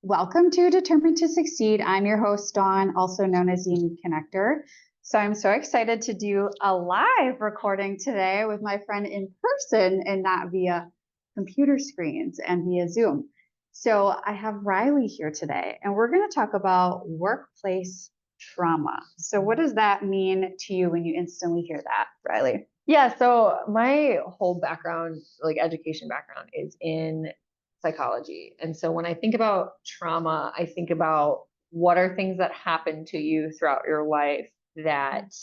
Welcome to Determined to Succeed. I'm your host, Dawn, also known as Unique Connector. So I'm so excited to do a live recording today with my friend in person and not via computer screens and via Zoom. So I have Riley here today, and we're going to talk about workplace trauma. So what does that mean to you when you instantly hear that, Riley? Yeah, so my whole background, like education background, is in psychology. And so when I think about trauma, I think about what are things that happen to you throughout your life that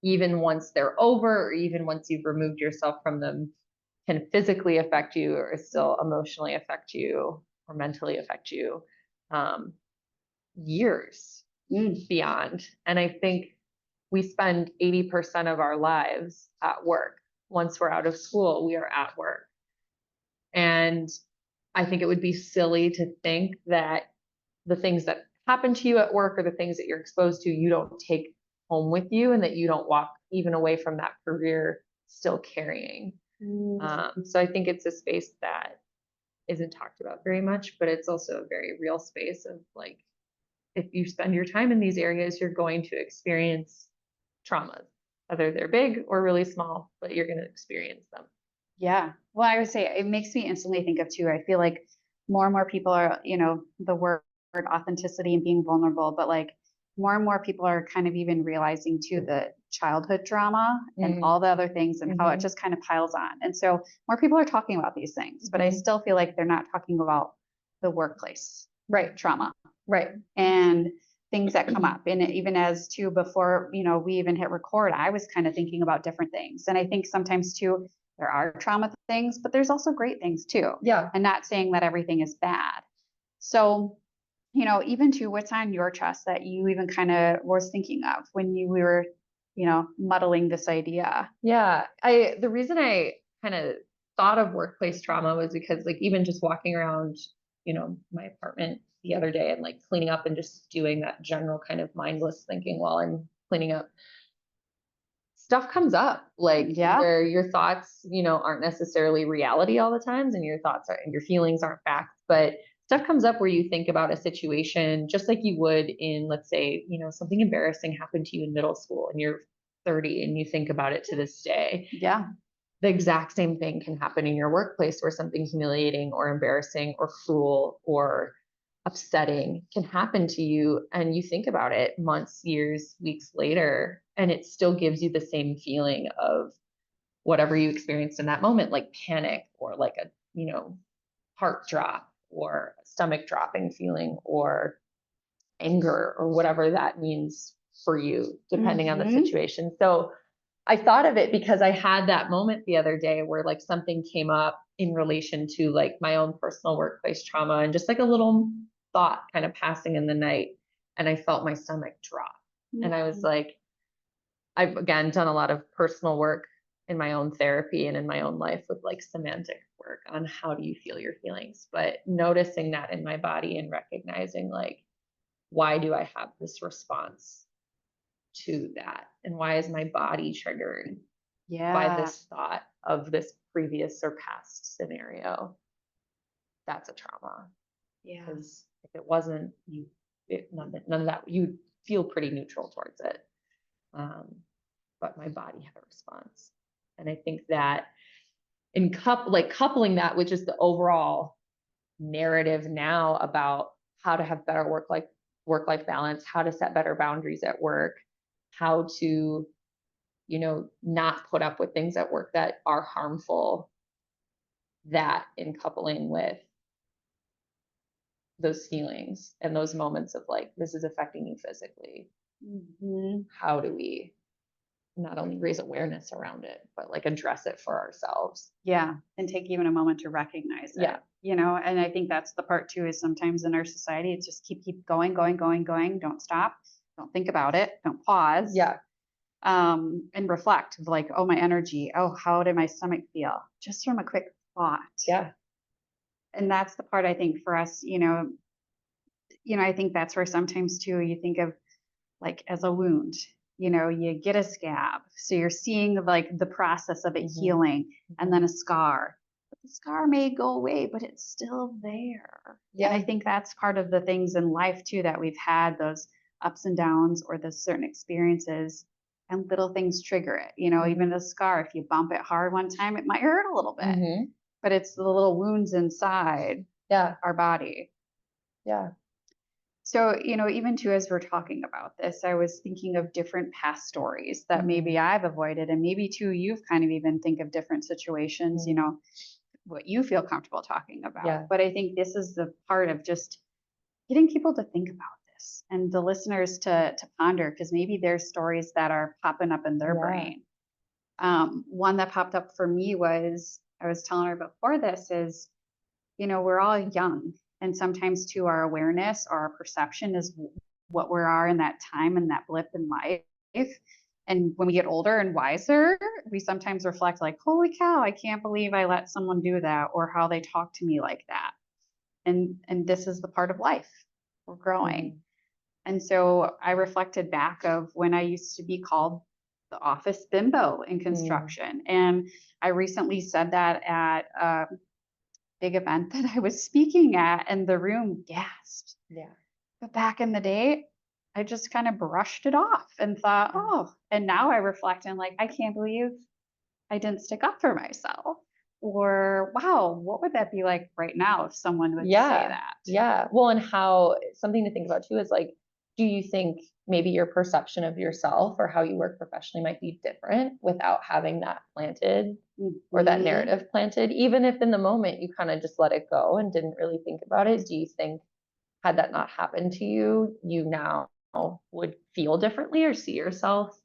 even once they're over, or even once you've removed yourself from them, can physically affect you or still emotionally affect you or mentally affect you years beyond. And I think we spend 80% of our lives at work. Once we're out of school, we are at work. And I think it would be silly to think that the things that happen to you at work or the things that you're exposed to, you don't take home with you and that you don't walk even away from that career still carrying. So I think it's a space that isn't talked about very much, but it's also a very real space of like, if you spend your time in these areas, you're going to experience traumas, whether they're big or really small, but you're going to experience them. Yeah. Well, I would say it makes me instantly think of too. I feel like more and more people are, the word authenticity and being vulnerable, but like more and more people are kind of even realizing too the childhood trauma and all the other things and how it just kind of piles on. And so more people are talking about these things, but I still feel like they're not talking about the workplace, right? Trauma. Right. And things that come up. And even as too, before, we even hit record, I was kind of thinking about different things. And I think sometimes too, there are trauma things, but there's also great things too. Yeah. And not saying that everything is bad. So, even to what's on your chest that you even kind of was thinking of when we were, muddling this idea. Yeah. The reason I kind of thought of workplace trauma was because like even just walking around, my apartment the other day and like cleaning up and just doing that general kind of mindless thinking while I'm cleaning up, stuff comes up like where your thoughts, aren't necessarily reality all the times and your thoughts are and your feelings aren't facts, but stuff comes up where you think about a situation just like you would in, let's say, something embarrassing happened to you in middle school and you're 30 and you think about it to this day. Yeah. The exact same thing can happen in your workplace where something humiliating or embarrassing or cruel or upsetting can happen to you and you think about it months, years, weeks later, and it still gives you the same feeling of whatever you experienced in that moment, like panic or like a, heart drop or stomach dropping feeling or anger or whatever that means for you, depending on the situation. So I thought of it because I had that moment the other day where like something came up in relation to like my own personal workplace trauma and just like a little thought kind of passing in the night. And I felt my stomach drop. And I was like, I've again done a lot of personal work in my own therapy and in my own life with like semantic work on how do you feel your feelings, but noticing that in my body and recognizing like, why do I have this response to that? And why is my body triggered by this thought of this previous or past scenario? That's a trauma. Yeah. Because if it wasn't, none of that, you feel pretty neutral towards it. But my body had a response. And I think that in coupling that with just the overall narrative now about how to have better work-life balance, how to set better boundaries at work, how to, not put up with things at work that are harmful, that in coupling with those feelings and those moments of like, this is affecting you physically. How do we not only raise awareness around it, but like address it for ourselves? Yeah. And take even a moment to recognize it. Yeah. And I think that's the part too, is sometimes in our society, it's just keep going. Don't stop. Don't think about it. Don't pause. Yeah. And reflect of like, oh, my energy. Oh, how did my stomach feel? Just from a quick thought. Yeah. And that's the part I think for us, I think that's where sometimes too, you think of like as a wound, you get a scab. So you're seeing like the process of it healing and then a scar, the the scar may go away, but it's still there. And I Yeah. think that's part of the things in life too that we've had those ups and downs or the certain experiences and little things trigger it. Even Mhm. the scar, if you bump it hard one time, it might hurt a little bit, Mhm. but it's the little wounds inside Yeah. our body. Yeah. So, even too, as we're talking about this, I was thinking of different past stories that maybe Mhm. I've avoided, and maybe too, you've kind of even think of different situations, Mhm. what you feel comfortable talking about. Yeah. But I think this is the part of just getting people to think about this and the listeners to ponder, because maybe there's stories that are popping up in their Yeah. brain. One that popped up for me was I was telling her before this is we're all young. And sometimes, too, our awareness or our perception is what we are in that time and that blip in life. And when we get older and wiser, we sometimes reflect, like, holy cow, I can't believe I let someone do that or how they talk to me like that. And this is the part of life. We're growing. Mhm. And so I reflected back of when I used to be called the office bimbo in Mm. construction. And I recently said that at big event that I was speaking at, and the room gasped. Yeah. But back in the day, I just kind of brushed it off and thought, Yeah. oh, and now I reflect and like, I can't believe I didn't stick up for myself. Or, wow, what would that be like right now if someone would say Yeah. that? Yeah. Well, and how something to think about too is like, do you think maybe your perception of yourself or how you work professionally might be different without having that planted or that Mhm. narrative planted? Even if in the moment you kind of just let it go and didn't really think about it, do you think had that not happened to you, you now would feel differently or see yourself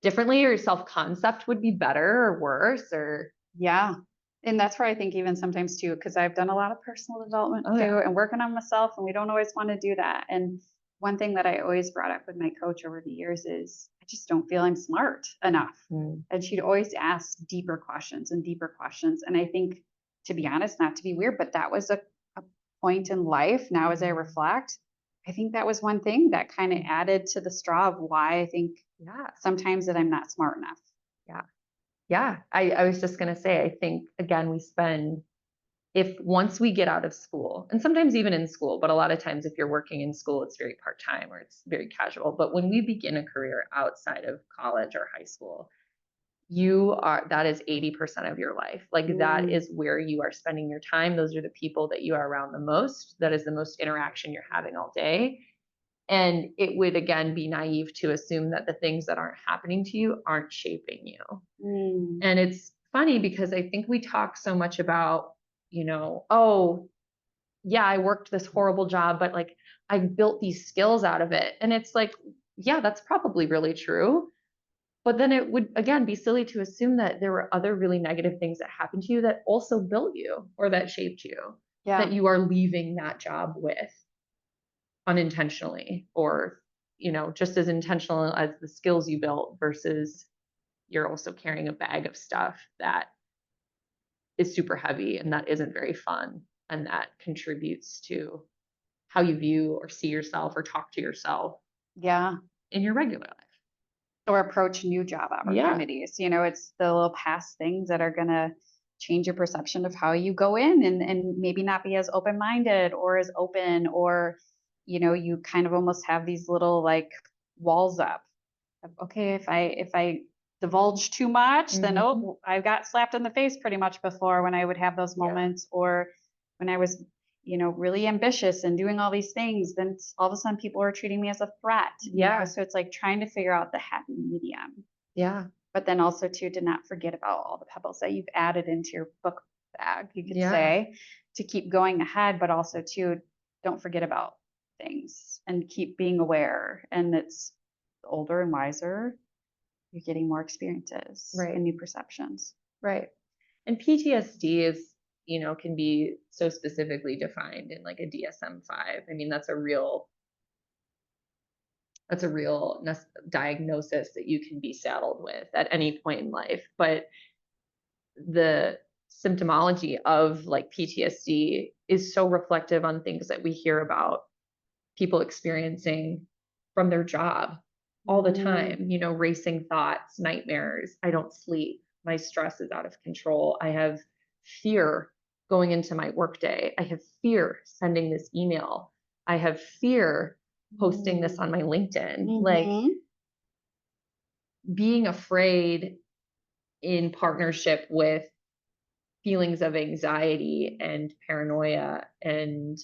differently, or your self concept would be better or worse or Yeah. And that's where I think even sometimes too, because I've done a lot of personal development oh too yeah. and working on myself, and we don't always want to do that. And one thing that I always brought up with my coach over the years is I just don't feel I'm smart enough. Mm. And she'd always ask deeper questions and deeper questions. And I think, to be honest, not to be weird, but that was a point in life. Now, as I reflect, I think that was one thing that kind of added to the straw of why I think Yeah. sometimes that I'm not smart enough. Yeah. Yeah. I was just gonna say, I think again, we spend if once we get out of school, and sometimes even in school, but a lot of times if you're working in school, it's very part-time or it's very casual. But when we begin a career outside of college or high school, that is 80% of your life. Like that Mm, is where you are spending your time. Those are the people that you are around the most. That is the most interaction you're having all day. And it would again be naive to assume that the things that aren't happening to you aren't shaping you. mm, And it's funny because I think we talk so much about, oh, yeah, I worked this horrible job, but like I built these skills out of it. And it's like, yeah, that's probably really true. But then it would again be silly to assume that there were other really negative things that happened to you that also built you or that shaped you, that yeah. you are leaving that job with unintentionally or, just as intentional as the skills you built versus you're also carrying a bag of stuff that is super heavy and that isn't very fun and that contributes to how you view or see yourself or talk to yourself Yeah. in your regular life. Or approach new job Yeah. opportunities. It's the little past things that are going to change your perception of how you go in and maybe not be as open minded or as open, or, you kind of almost have these little like walls up. Okay, if I divulge too much, then Mhm. oh, I got slapped in the face pretty much before when I would have those Yeah. moments, or when I was, really ambitious and doing all these things, then all of a sudden people are treating me as a threat. Yeah. So it's like trying to figure out the happy medium, Yeah. but then also too to not forget about all the pebbles that you've added into your book bag, you could Yeah. say, to keep going ahead, but also too don't forget about things and keep being aware. And it's older and wiser, you're getting more experiences Right. and new perceptions. Right. And PTSD is, can be so specifically defined in like a DSM-5. I mean, that's a real diagnosis that you can be saddled with at any point in life. But the symptomology of like PTSD is so reflective on things that we hear about people experiencing from their job all the Mm, time, racing thoughts, nightmares. I don't sleep. My stress is out of control. I have fear going into my workday. I have fear sending this email. I have fear posting this on my LinkedIn. Like, being afraid in partnership with feelings of anxiety and paranoia and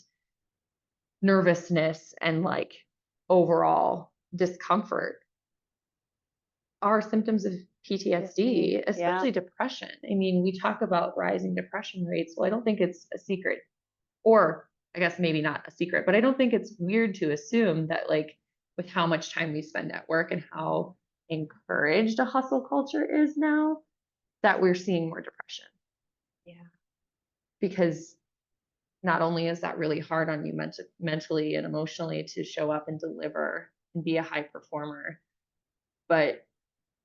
nervousness and like overall discomfort are symptoms of PTSD, especially depression. I mean, we talk about rising depression rates. Well, I don't think it's a secret, or I guess maybe not a secret, but I don't think it's weird to assume that, like, with how much time we spend at work and how encouraged a hustle culture is now, that we're seeing more depression. Yeah. Because not only is that really hard on you mentally and emotionally to show up and deliver and be a high performer, but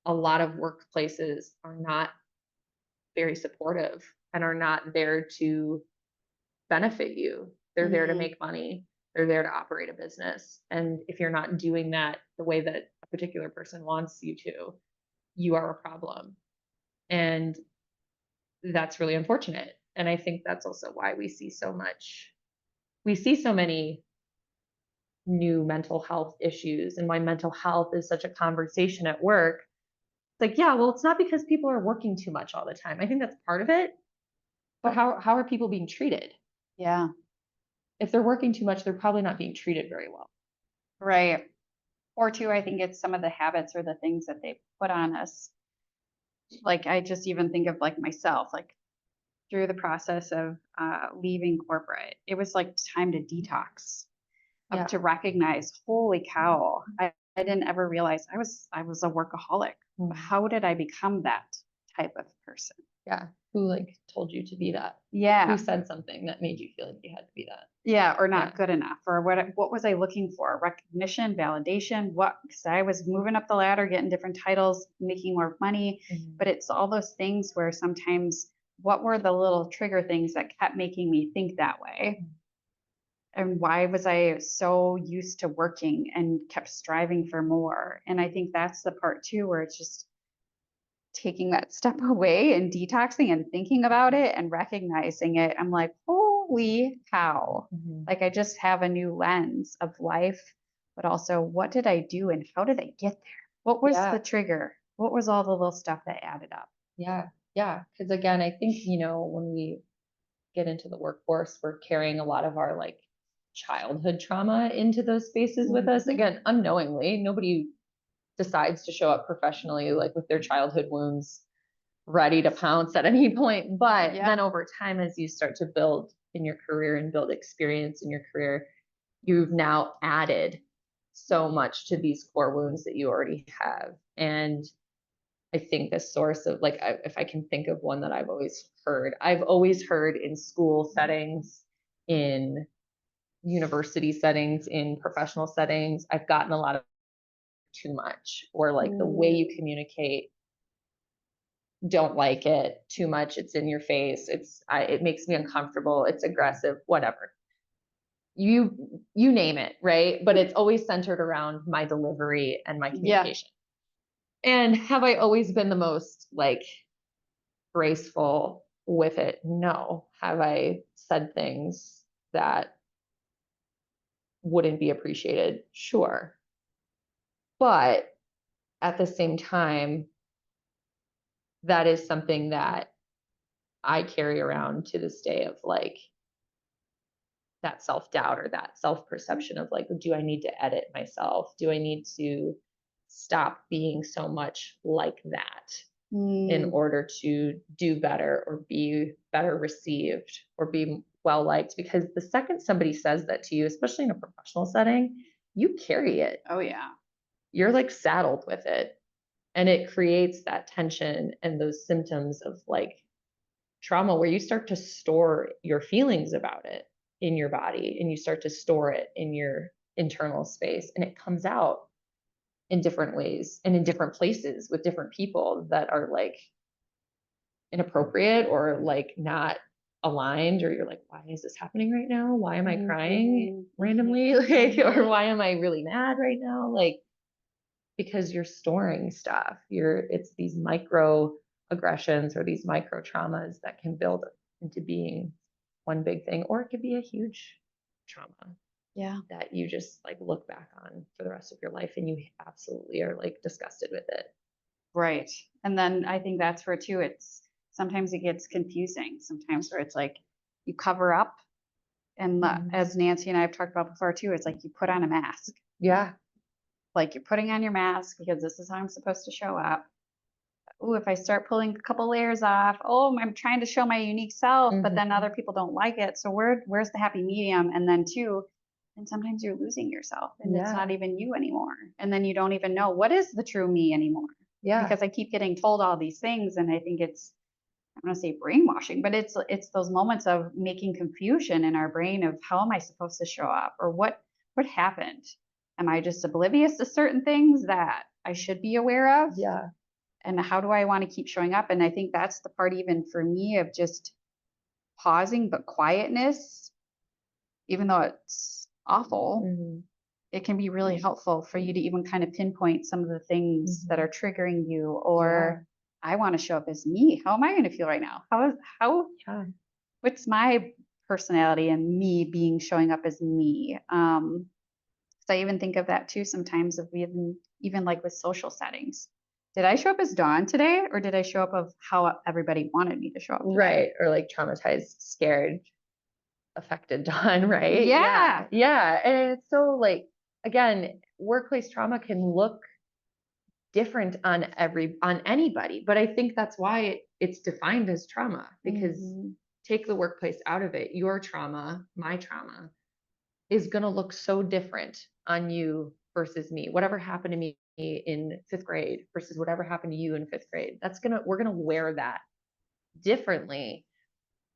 a lot of workplaces are not very supportive and are not there to benefit you. They're there to make money. They're there to operate a business. And if you're not doing that the way that a particular person wants you to, you are a problem. And that's really unfortunate. And I think that's also why we see so many new mental health issues, and why mental health is such a conversation at work. It's like, yeah, well, it's not because people are working too much all the time. I think that's part of it. But how are people being treated? Yeah. If they're working too much, they're probably not being treated very well. Right. Or two, I think it's some of the habits or the things that they put on us. Like, I just even think of like myself, like through the process of leaving corporate, it was like time to detox, to recognize, holy cow, I didn't ever realize I was a workaholic. How did I become that type of person? Yeah. Who like told you to be that? Yeah. Who said something that made you feel like you had to be that? Yeah, or not good enough, or what was I looking for? Recognition, validation, what? Because I was moving up the ladder, getting different titles, making more money, but it's all those things where sometimes what were the little trigger things that kept making me think that way? And why was I so used to working and kept striving for more? And I think that's the part too, where it's just taking that step away and detoxing and thinking about it and recognizing it. I'm like, holy cow. Like, I just have a new lens of life, but also what did I do and how did I get there? What was the trigger? What was all the little stuff that added up? Yeah. Yeah. Because again, I think, when we get into the workforce, we're carrying a lot of our like childhood trauma into those spaces with us. Again, unknowingly, nobody decides to show up professionally like with their childhood wounds ready to pounce at any point. But then over time, as you start to build in your career and build experience in your career, you've now added so much to these core wounds that you already have. And I think the source of like, if I can think of one that I've always heard in school settings, in university settings, in professional settings, I've gotten a lot of too much, or like the way you communicate, don't like it too much. It's in your face. It makes me uncomfortable. It's aggressive, whatever. You name it, right? But it's always centered around my delivery and my communication. And have I always been the most like graceful with it? No. Have I said things that wouldn't be appreciated? Sure. But at the same time, that is something that I carry around to this day of like that self-doubt or that self-perception of like, do I need to edit myself? Do I need to stop being so much like that in order to do better or be better received or be well liked? Because the second somebody says that to you, especially in a professional setting, you carry it. Oh yeah. You're like saddled with it. And it creates that tension and those symptoms of like trauma where you start to store your feelings about it in your body, and you start to store it in your internal space, and it comes out in different ways and in different places with different people that are like inappropriate or like not aligned, or you're like, why is this happening right now? Why am I crying randomly? Like, or why am I really mad right now? Like, because you're storing stuff. It's these micro aggressions or these micro traumas that can build into being one big thing, or it could be a huge trauma Yeah. that you just like look back on for the rest of your life and you absolutely are like disgusted with it. Right. And then I think that's where too, it's sometimes it gets confusing. Sometimes where it's like you cover up and Mhm. as Nancy and I have talked about before too, it's like you put on a mask. Yeah. Like you're putting on your mask because this is how I'm supposed to show up. Oh, if I start pulling a couple layers off, oh, I'm trying to show my unique self, but then other Mhm. people don't like it. So where's the happy medium? And then two, and sometimes you're losing yourself and it's Yeah. not even you anymore. And then you don't even know what is the true me anymore. Yeah. Because I keep getting told all these things and I think it's I'm gonna say brainwashing, but it's those moments of making confusion in our brain of how am I supposed to show up or what happened? Am I just oblivious to certain things that I should be aware of? Yeah. And how do I want to keep showing up? And I think that's the part even for me of just pausing, but quietness, even though it's awful, Mhm. it can be really helpful for you to even kind of pinpoint some of the things that are Mhm. triggering you Yeah. or I want to show up as me. How am I going to feel right now? How Yeah. what's my personality and me being showing up as me? So I even think of that too sometimes of even like with social settings. Did I show up as Dawn today or did I show up of how everybody wanted me to show up today? Right. Or like traumatized, scared, affected Dawn, right? Yeah. Yeah. Yeah. And it's so like, again, workplace trauma can look different on anybody, but I think that's why it's defined as trauma, because Mhm. take the workplace out of it, your trauma, my trauma is going to look so different on you versus me. Whatever happened to me in 5th grade versus whatever happened to you in 5th grade, we're going to wear that differently,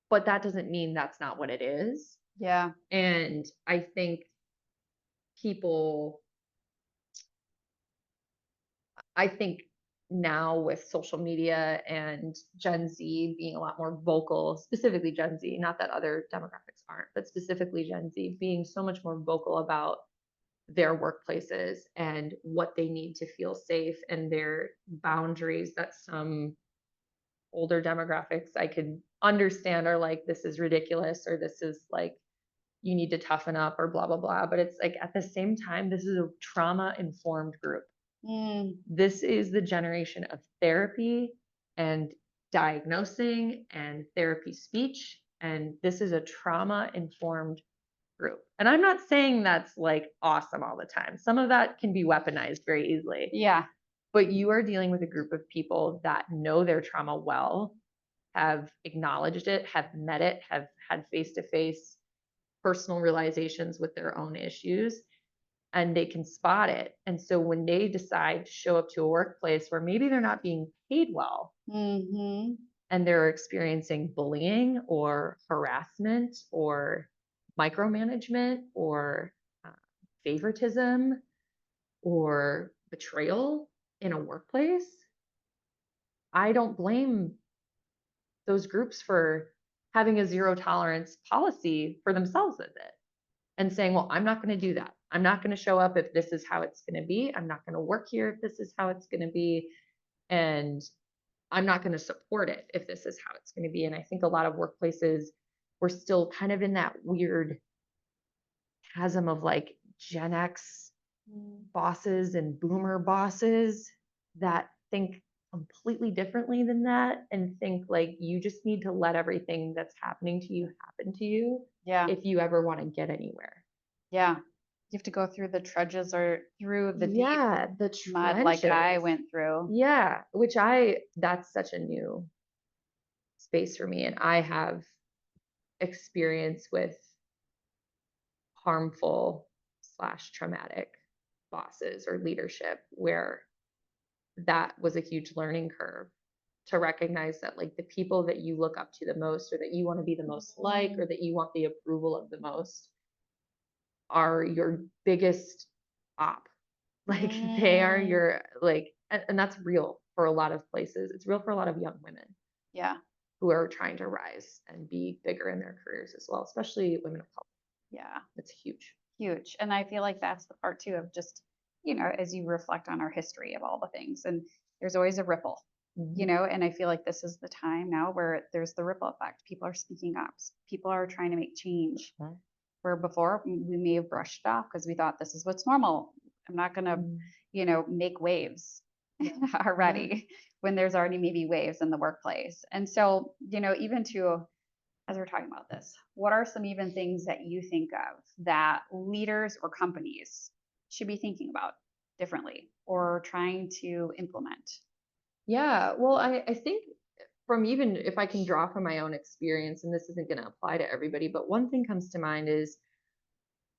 but that doesn't mean that's not what it is. Yeah. And I think people, I think now with social media and Gen Z being a lot more vocal, specifically Gen Z, not that other demographics aren't, but specifically Gen Z being so much more vocal about their workplaces and what they need to feel safe and their boundaries that some older demographics I could understand are like, this is ridiculous, or this is like, you need to toughen up, or blah, blah, blah. But it's like at the same time, this is a trauma informed group. Mm. This is the generation of therapy and diagnosing and therapy speech. And this is a trauma informed group. And I'm not saying that's like awesome all the time. Some of that can be weaponized very easily. Yeah. But you are dealing with a group of people that know their trauma well, have acknowledged it, have met it, have had face to face personal realizations with their own issues, and they can spot it. And so when they decide to show up to a workplace where maybe they're not being paid well Mhm. and they're experiencing bullying or harassment or micromanagement or uh, favoritism or betrayal in a workplace, I don't blame those groups for having a zero tolerance policy for themselves with it and saying, well, I'm not going to do that. I'm not going to show up if this is how it's going to be. I'm not going to work here if this is how it's going to be. And I'm not going to support it if this is how it's going to be. And I think a lot of workplaces, we're still kind of in that weird chasm of like Gen X bosses and boomer bosses that think completely differently than that and think like you just need to let everything that's happening to you happen to you Yeah. if you ever want to get anywhere. Yeah. You have to go through the trudges or through the deep Yeah, the mud like I trenches. went through. Yeah, that's such a new space for me. And I have experience with harmful slash traumatic bosses or leadership where that was a huge learning curve to recognize that like the people that you look up to the most or that you want to be the most like or that you want the approval of the most are your biggest op. Like they are Mm. your like and that's real for a lot of places. It's real for a lot of young women Yeah. who are trying to rise and be bigger in their careers as well, especially women of color. Yeah. It's huge. Huge. And I feel like that's the part too of just, as you reflect on our history of all the things, and there's always a ripple. you know, and I feel like this is the time now where there's the ripple effect. People are speaking up. People are trying to make change. Mhm. Where before we may have brushed it off because we thought this is what's normal. I'm not going to, Mm. you know, make waves Yeah. already when there's already maybe waves in the workplace. And so, you know, even to, as we're talking about this, what are some even things that you think of that leaders or companies should be thinking about differently or trying to implement? Yeah, well, I think from even if I can draw from my own experience, and this isn't going to apply to everybody, but one thing comes to mind is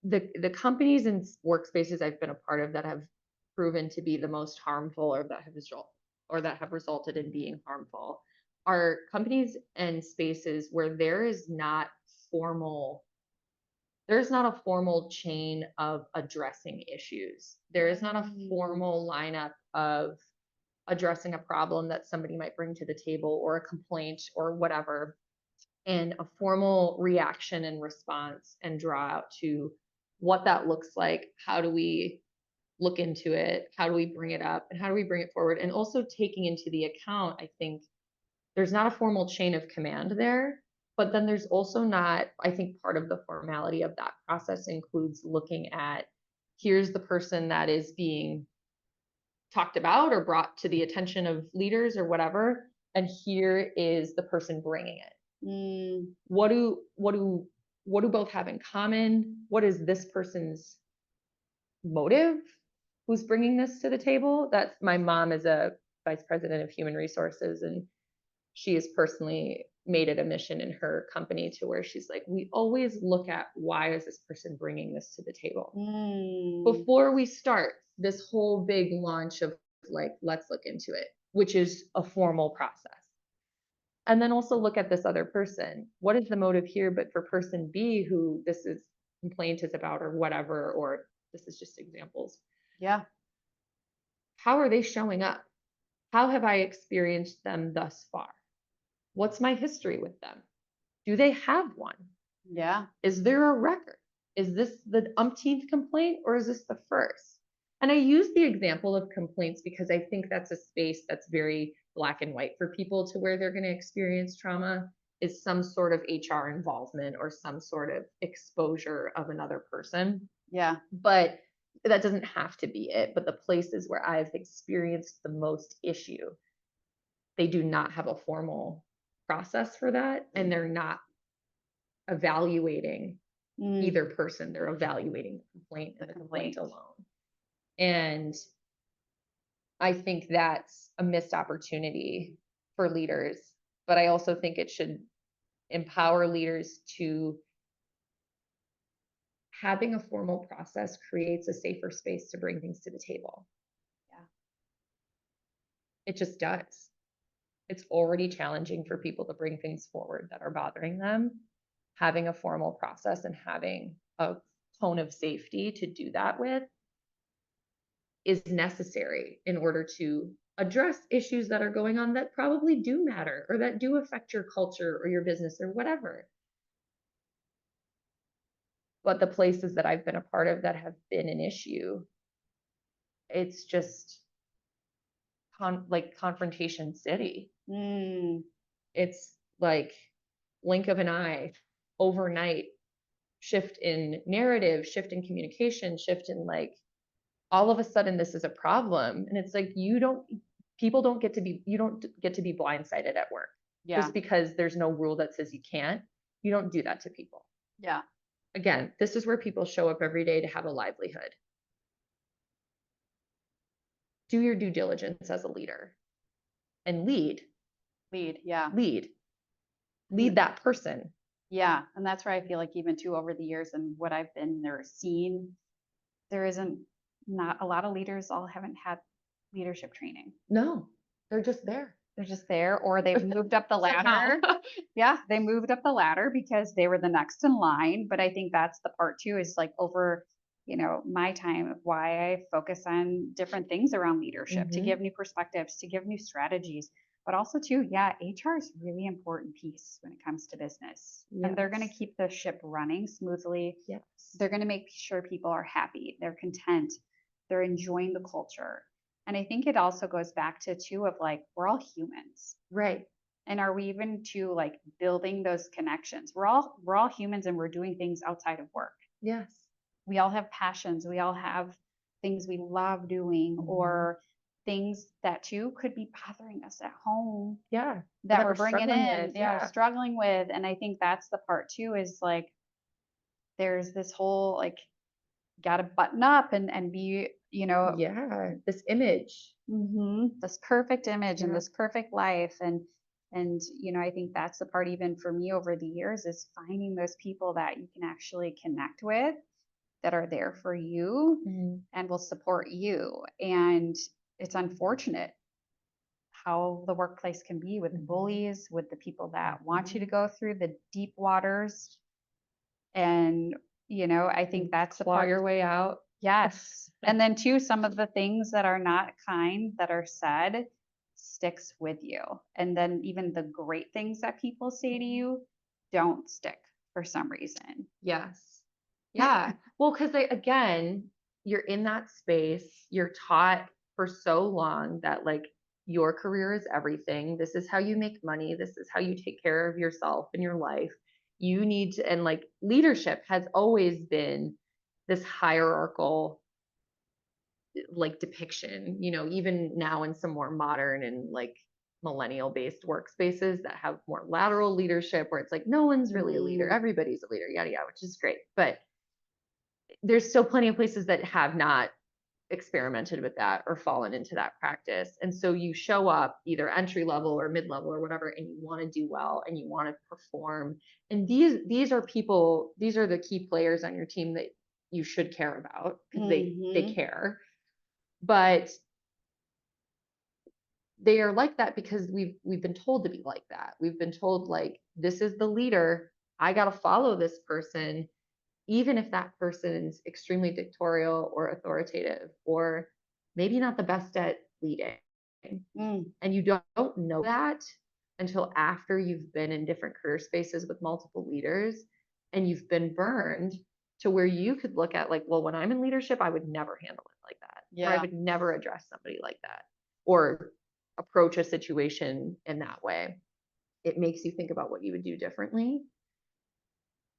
the companies and workspaces I've been a part of that have proven to be the most harmful or that have resulted in being harmful are companies and spaces where formal there's not a formal chain of addressing issues. There is not a formal lineup of addressing a problem that somebody might bring to the table or a complaint or whatever, and a formal reaction and response and draw out to what that looks like. How do we look into it? How do we bring it up? And how do we bring it forward? And also taking into the account, I think there's not a formal chain of command there, but then there's also not, I think part of the formality of that process includes looking at here's the person that is being talked about or brought to the attention of leaders or whatever, and here is the person bringing it. What do both have in common? What is this person's motive? Who's bringing this to the table? That's my mom is a vice president of human resources, and she has personally made it a mission in her company to where she's like, we always look at why is this person bringing this to the table before we start this whole big launch of like, let's look into it, which is a formal process. And then also look at this other person. What is the motive here? But for person B, who this is complaint is about or whatever, or this is just examples. Yeah. How are they showing up? How have I experienced them thus far? What's my history with them? Do they have one? Yeah. Is there a record? Is this the umpteenth complaint or is this the first? And I use the example of complaints because I think that's a space that's very black and white for people to where they're going to experience trauma is some sort of HR involvement or some sort of exposure of another person. Yeah. But that doesn't have to be it. But the places where I've experienced the most issue, they do not have a formal process for that. And they're not evaluating either person. They're evaluating the complaint and the complaint alone. And I think that's a missed opportunity for leaders. But I also think it should empower leaders to having a formal process creates a safer space to bring things to the table. Yeah. It just does. It's already challenging for people to bring things forward that are bothering them. Having a formal process and having a tone of safety to do that with is necessary in order to address issues that are going on that probably do matter or that do affect your culture or your business or whatever. But the places that I've been a part of that have been an issue, it's just like confrontation city. It's like blink of an eye, overnight shift in narrative, shift in communication, shift in like all of a sudden this is a problem. And it's like you don't get to be blindsided at work. Yeah. Just because there's no rule that says you can't. You don't do that to people. Yeah. Again, this is where people show up every day to have a livelihood. Do your due diligence as a leader and lead. Yeah. Lead that person. Yeah. And that's where I feel like even too over the years and what I've been there seen, there isn't not a lot of leaders all haven't had leadership training. No, they're just there. They're just there, or they've moved up the ladder. Yeah, they moved up the ladder because they were the next in line. But I think that's the part too, is like over, you know, my time of why I focus on different things around leadership to give new perspectives, to give new strategies, but also too, yeah, HR is a really important piece when it comes to business. Yes. And they're going to keep the ship running smoothly. Yes. They're going to make sure people are happy, they're content, they're enjoying the culture. And I think it also goes back to too of like, we're all humans. Right. And are we even to like building those connections? We're all humans and we're doing things outside of work. Yes. We all have passions. We all have things we love doing or things that too could be bothering us at home Yeah. that we're bringing struggling in, with. Yeah. struggling with. And I think that's the part too is like, there's this whole like, got to button up and be, Yeah. This image. this perfect image and Yeah. this perfect life. And, I think that's the part even for me over the years is finding those people that you can actually connect with that are there for you and will support you. And it's unfortunate how the workplace can be with the bullies, with the people that want you to go through the deep waters. And, I think that's the Claw part. your way out. Yes. And then too, some of the things that are not kind that are said sticks with you. And then even the great things that people say to you don't stick for some reason. Yes. Yeah. Well, because again, you're in that space, you're taught for so long that like your career is everything. This is how you make money. This is how you take care of yourself and your life. You need to, and like leadership has always been this hierarchical like depiction, even now in some more modern and like millennial based workspaces that have more lateral leadership where it's like no one's really a leader, everybody's a leader, yada yada, which is great. But there's still plenty of places that have not experimented with that or fallen into that practice. And so you show up either entry level or mid level or whatever, and you want to do well and you want to perform. And these are people, these are the key players on your team that you should care about because they care. But they are like that because we've been told to be like that. We've been told like this is the leader. I got to follow this person, even if that person's extremely dictatorial or authoritative, or maybe not the best at leading. And you don't know that until after you've been in different career spaces with multiple leaders and you've been burned to where you could look at like, well, when I'm in leadership, I would never handle it like that. Yeah. Or I would never address somebody like that or approach a situation in that way. It makes you think about what you would do differently.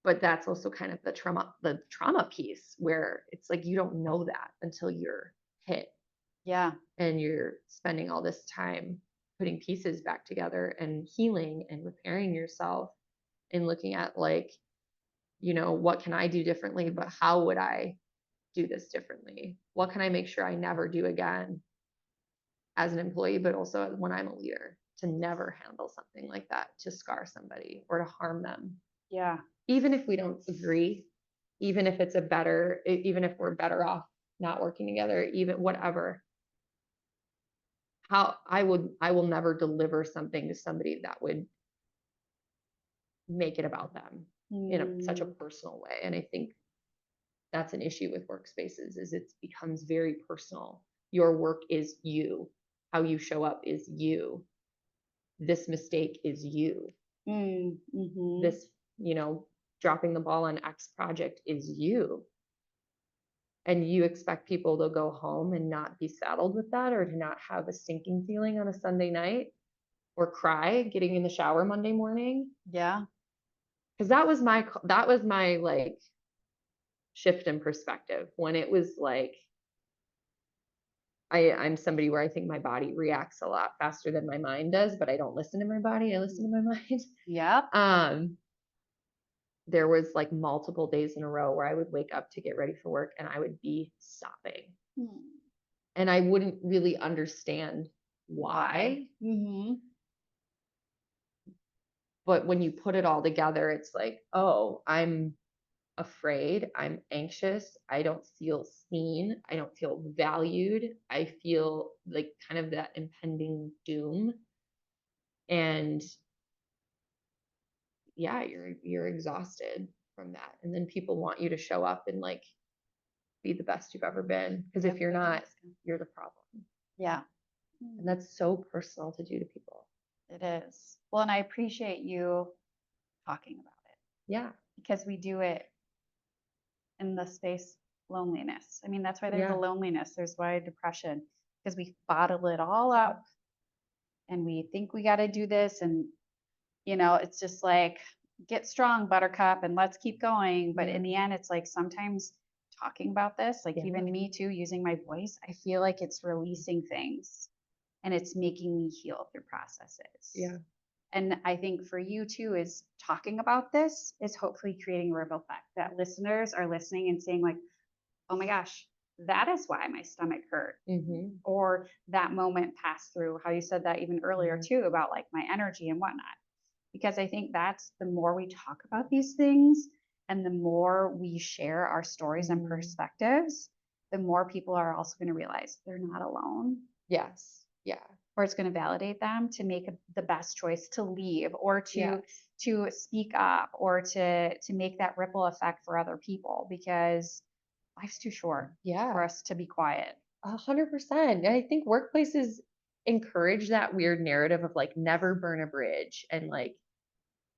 But that's also kind of the trauma piece where it's like you don't know that until you're hit. Yeah. And you're spending all this time putting pieces back together and healing and repairing yourself and looking at like, what can I do differently, but how would I do this differently? What can I make sure I never do again as an employee, but also when I'm a leader, to never handle something like that, to scar somebody or to harm them. Yeah. Even if we don't agree, even if even if we're better off not working together, even whatever. I will never deliver something to somebody that would make it about them in such a personal way. And I think that's an issue with workspaces is it becomes very personal. Your work is you. How you show up is you. This mistake is you. This, dropping the ball on X project is you. And you expect people to go home and not be saddled with that or to not have a sinking feeling on a Sunday night or cry getting in the shower Monday morning. Yeah. Because that was my like shift in perspective when it was like, I'm somebody where I think my body reacts a lot faster than my mind does, but I don't listen to my body. I listen to my mind. Yep. There was like multiple days in a row where I would wake up to get ready for work and I would be sobbing. And I wouldn't really understand why. But when you put it all together, it's like, oh, I'm afraid, I'm anxious, I don't feel seen, I don't feel valued, I feel like kind of that impending doom. And yeah, you're exhausted from that. And then people want you to show up and like be the best you've ever been. Because if you're not, you're the problem. Yeah. And that's so personal to do to people. It is. Well, and I appreciate you talking about it. Yeah. Because we do it in the space loneliness. I mean, that's why there's a loneliness. There's why depression. because we bottle it all up and we think we got to do this. And, it's just like, get strong, buttercup, and let's keep going. But Yeah. in the end, it's like sometimes talking about this, like Yeah. even me too, using my voice, I feel like it's releasing things and it's making me heal through processes. Yeah. And I think for you too, is talking about this is hopefully creating a ripple effect that listeners are listening and saying, like, oh my gosh, that is why my stomach hurt. Mm-hmm. Or that moment passed through, how you said that even earlier Mhm. too, about like my energy and whatnot. Because I think that's the more we talk about these things and the more we share our stories and Mhm. perspectives, the more people are also going to realize they're not alone, Yes. Yeah. or it's going to validate them to make the best choice to leave, or to Yes. to speak up, or to make that ripple effect for other people, because life's too short for Yeah. us to be quiet. 100%. I think workplaces encourage that weird narrative of like never burn a bridge and like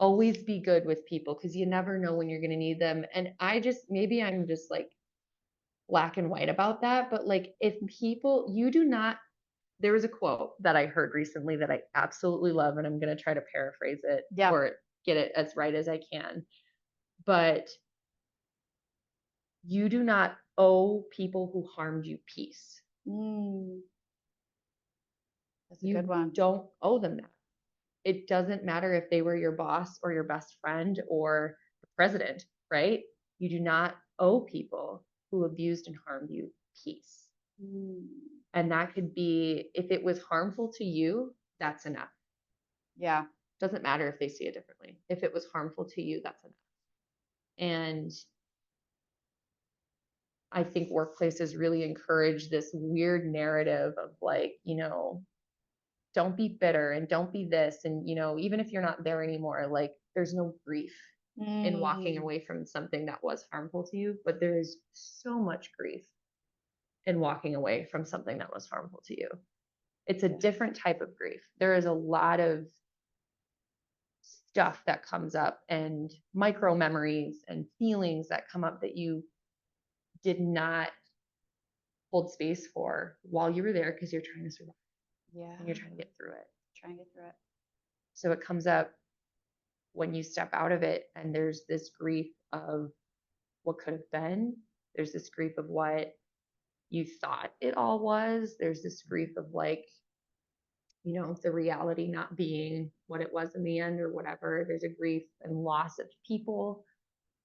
always be good with people because you never know when you're going to need them. And maybe I'm just like black and white about that, but like if people, you do not, there was a quote that I heard recently that I absolutely love, and I'm going to try to paraphrase it Yeah. or get it as right as I can. But you do not owe people who harmed you peace. That's a good one. You don't owe them that. It doesn't matter if they were your boss or your best friend or the president, right? You do not owe people who abused and harmed you peace. And that could be, if it was harmful to you, that's enough. Yeah. Doesn't matter if they see it differently. If it was harmful to you, that's enough. And I think workplaces really encourage this weird narrative of like, don't be bitter and don't be this. And, even if you're not there anymore, like there's no grief in walking away from something that was harmful to you, but there is so much grief in walking away from something that was harmful to you. It's a different type of grief. There is a lot of stuff that comes up and micro memories and feelings that come up that you did not hold space for while you were there because you're trying to survive. Yeah. And you're trying to get through it. So it comes up when you step out of it, and there's this grief of what could have been. There's this grief of what you thought it all was. There's this grief of like, the reality not being what it was in the end or whatever. There's a grief and loss of people.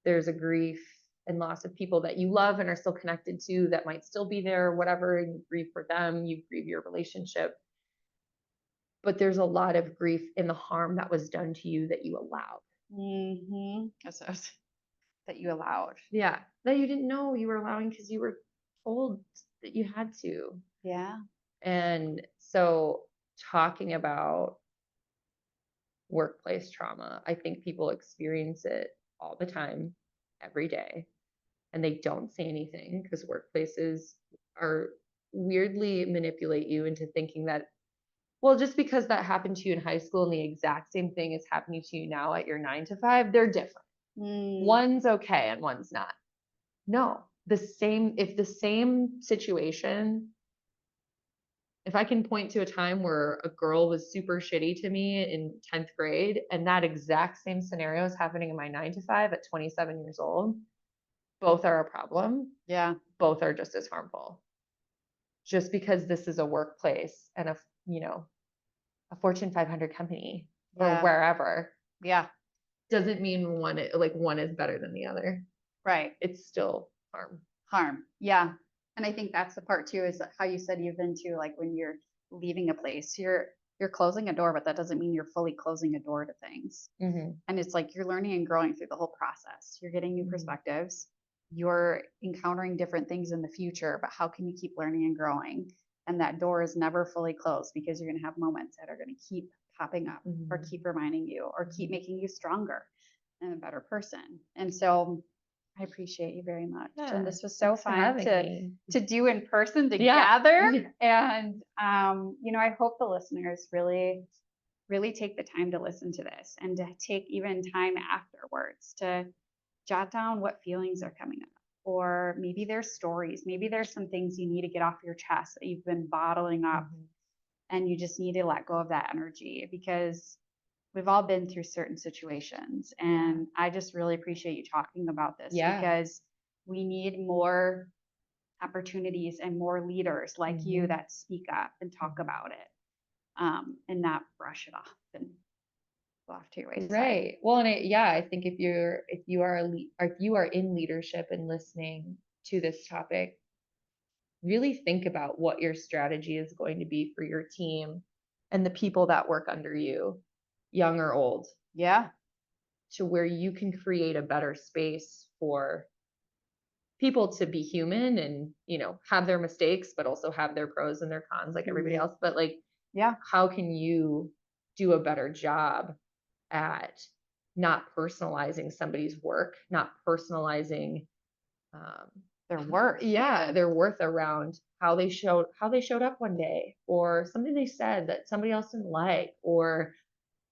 There's a grief and loss of people that you love and are still connected to that might still be there or whatever. And you grieve for them, you grieve your relationship. But there's a lot of grief in the harm that was done to you that you allowed. That you allowed. Yeah. That you didn't know you were allowing because you were told that you had to. Yeah. And so talking about workplace trauma, I think people experience it all the time, every day, and they don't say anything because workplaces are weirdly manipulate you into thinking that, well, just because that happened to you in high school and the exact same thing is happening to you now at your 9 to 5, they're different. One's okay and one's not. No, if the same situation, if I can point to a time where a girl was super shitty to me in 10th grade and that exact same scenario is happening in my 9 to 5 at 27 years old, both are a problem. Yeah. Both are just as harmful. Just because this is a workplace and a Fortune 500 company or wherever. Yeah. Doesn't mean one is better than the other. Right. It's still harm. Yeah. And I think that's the part too, is how you said you've been to, like when you're leaving a place, you're closing a door, but that doesn't mean you're fully closing a door to things. Mm-hmm. And it's like you're learning and growing through the whole process. You're getting new perspectives. You're encountering different things in the future, but how can you keep learning and growing? And that door is never fully closed, because you're going to have moments that are going to keep popping up, or keep reminding you, or keep making you stronger and a better person. And so I appreciate you very much. Yeah, and this was so fun to do in person together. Yeah. And I hope the listeners really, really take the time to listen to this, and to take even time afterwards to jot down what feelings are coming up. or maybe there's stories, maybe there's some things you need to get off your chest that you've been bottling up, and you just need to let go of that energy, because we've all been through certain situations. And I just really appreciate you talking about this, because we need more opportunities and more leaders like you that speak up and talk about it, and not brush it off and go off to your wayside. Right. Well, and I think if you are if you are in leadership and listening to this topic, really think about what your strategy is going to be for your team and the people that work under you, young or old. Yeah. To where you can create a better space for people to be human and, have their mistakes, but also have their pros and their cons like everybody else. But like, how can you do a better job at not personalizing somebody's work, not personalizing their worth. Their worth around how they showed up one day, or something they said that somebody else didn't like, or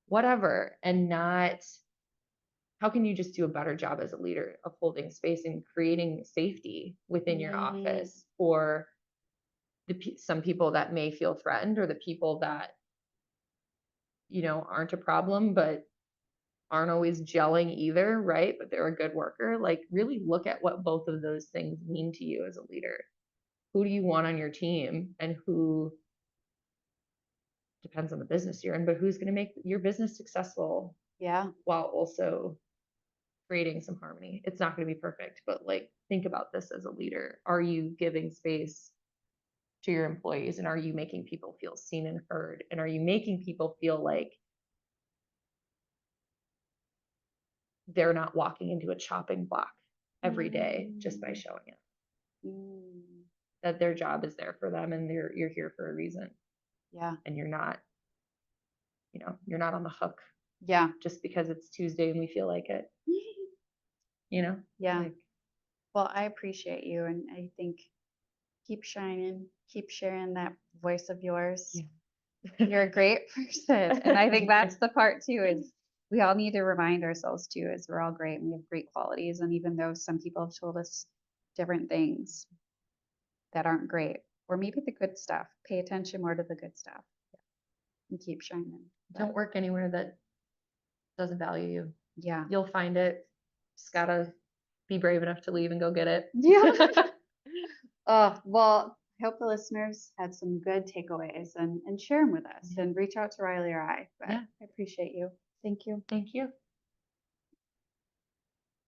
whatever. And not, how can you just do a better job as a leader of holding space and creating safety within your office for some people that may feel threatened, or the people that aren't a problem but aren't always gelling either, right? But they're a good worker. Like, really look at what both of those things mean to you as a leader. Who do you want on your team, and who, depends on the business you're in, but who's going to make your business successful? While also creating some harmony. It's not going to be perfect, but like, think about this as a leader. Are you giving space to your employees, and are you making people feel seen and heard? And are you making people feel like they're not walking into a chopping block every day just by showing up? That their job is there for them, and you're here for a reason. And you're not on the hook just because it's Tuesday and we feel like it. Like, Well, I appreciate you, and I think keep shining, keep sharing that voice of yours. You're a great person. And I think that's the part too, is we all need to remind ourselves too, is we're all great and we have great qualities. And even though some people have told us different things that aren't great, or maybe the good stuff, pay attention more to the good stuff and keep shining. Don't work anywhere that doesn't value you. Yeah. You'll find it. Just gotta be brave enough to leave and go get it. Well, I hope the listeners had some good takeaways, and share them with us, and reach out to Riley or I. But I appreciate you. Thank you. Thank you.